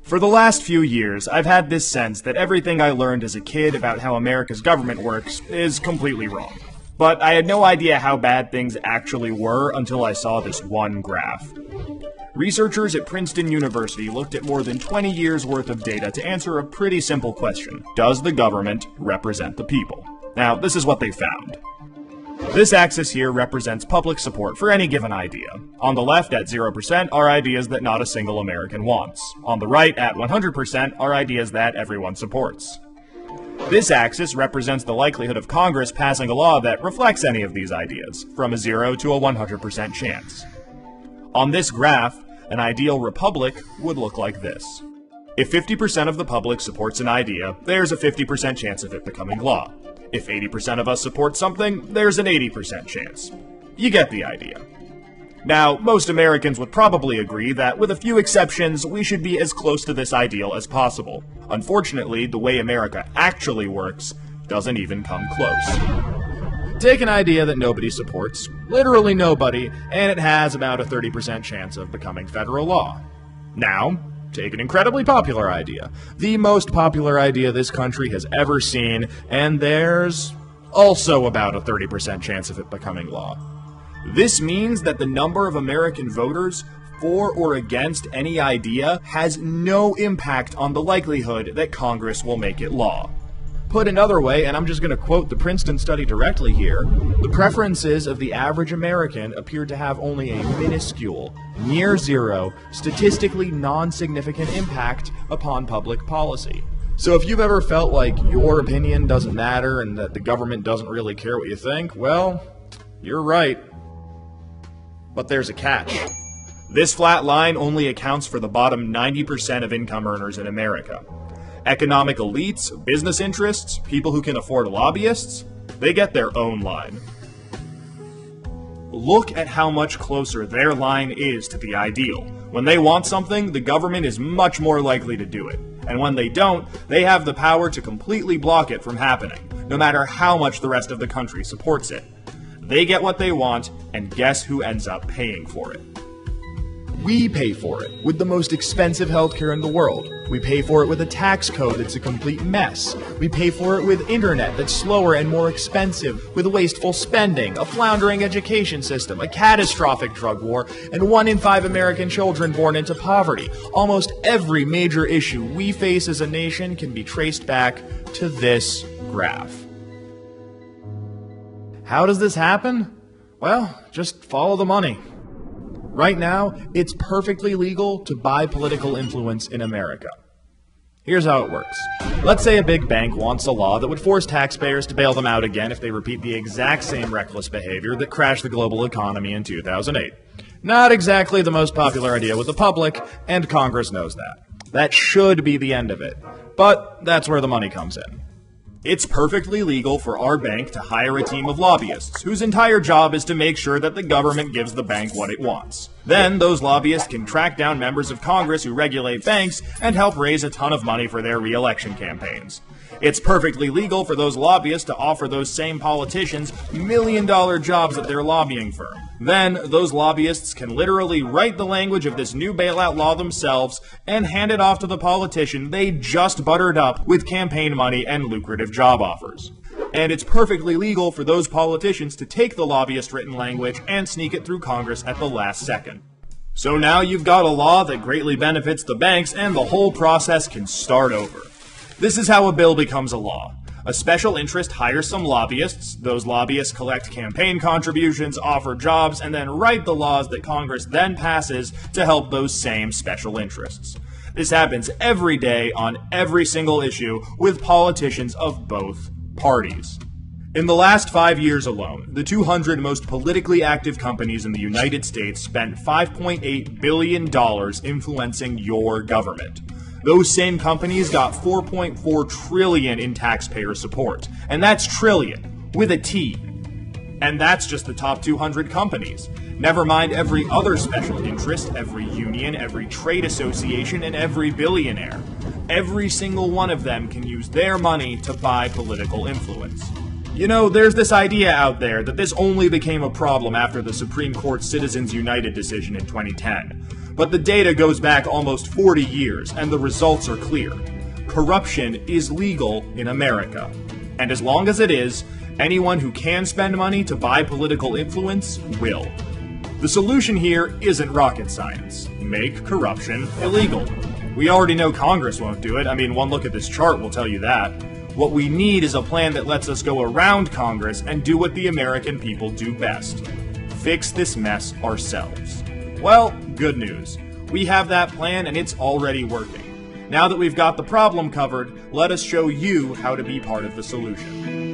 For the last few years, I've had this sense that everything I learned as a kid about how America's government works is completely wrong. But I had no idea how bad things actually were until I saw this one graph. Researchers at Princeton University looked at more than 20 years worth of data to answer a pretty simple question. Does the government represent the people? Now, this is what they found. This axis here represents public support for any given idea. On the left, at 0%, are ideas that not a single American wants. On the right, at 100%, are ideas that everyone supports. This axis represents the likelihood of Congress passing a law that reflects any of these ideas, from a 0 to a 100% chance. On this graph, an ideal republic would look like this. If 50% of the public supports an idea, there's a 50% chance of it becoming law. If 80% of us support something, there's an 80% chance. You get the idea. Now, most Americans would probably agree that, with a few exceptions, we should be as close to this ideal as possible. Unfortunately, the way America actually works doesn't even come close. Take an idea that nobody supports, literally nobody, and it has about a 30% chance of becoming federal law. Now, take an incredibly popular idea, the most popular idea this country has ever seen, and there's also about a 30% chance of it becoming law. This means that the number of American voters for or against any idea has no impact on the likelihood that Congress will make it law. Put another way, and I'm just going to quote the Princeton study directly here, the preferences of the average American appear to have only a minuscule, near zero, statistically non-significant impact upon public policy. So if you've ever felt like your opinion doesn't matter and that the government doesn't really care what you think, well, you're right. But there's a catch. This flat line only accounts for the bottom 90% of income earners in America. Economic elites, business interests, people who can afford lobbyists, they get their own line. Look at how much closer their line is to the ideal. When they want something, the government is much more likely to do it. And when they don't, they have the power to completely block it from happening, no matter how much the rest of the country supports it. They get what they want, and guess who ends up paying for it? We pay for it with the most expensive healthcare in the world. We pay for it with a tax code that's a complete mess. We pay for it with internet that's slower and more expensive, with wasteful spending, a floundering education system, a catastrophic drug war, and 1 in 5 American children born into poverty. Almost every major issue we face as a nation can be traced back to this graph. How does this happen? Well, just follow the money. Right now, it's perfectly legal to buy political influence in America. Here's how it works. Let's say a big bank wants a law that would force taxpayers to bail them out again if they repeat the exact same reckless behavior that crashed the global economy in 2008. Not exactly the most popular idea with the public, and Congress knows that. That should be the end of it. But that's where the money comes in. It's perfectly legal for our bank to hire a team of lobbyists, whose entire job is to make sure that the government gives the bank what it wants. Then, those lobbyists can track down members of Congress who regulate banks and help raise a ton of money for their re-election campaigns. It's perfectly legal for those lobbyists to offer those same politicians million-dollar jobs at their lobbying firm. Then, those lobbyists can literally write the language of this new bailout law themselves and hand it off to the politician they just buttered up with campaign money and lucrative job offers. And it's perfectly legal for those politicians to take the lobbyist-written language and sneak it through Congress at the last second. So now you've got a law that greatly benefits the banks, and the whole process can start over. This is how a bill becomes a law. A special interest hires some lobbyists, those lobbyists collect campaign contributions, offer jobs, and then write the laws that Congress then passes to help those same special interests. This happens every day on every single issue with politicians of both parties. In the last 5 years alone, the 200 most politically active companies in the United States spent $5.8 billion influencing your government. Those same companies got $4.4 trillion in taxpayer support. And that's trillion, with a T. And that's just the top 200 companies. Never mind every other special interest, every union, every trade association, and every billionaire. Every single one of them can use their money to buy political influence. You know, there's this idea out there that this only became a problem after the Supreme Court's Citizens United decision in 2010. But the data goes back almost 40 years, and the results are clear. Corruption is legal in America. And as long as it is, anyone who can spend money to buy political influence will. The solution here isn't rocket science. Make corruption illegal. We already know Congress won't do it. I mean, one look at this chart will tell you that. What we need is a plan that lets us go around Congress and do what the American people do best. Fix this mess ourselves. Well, good news. We have that plan and it's already working. Now that we've got the problem covered, let us show you how to be part of the solution.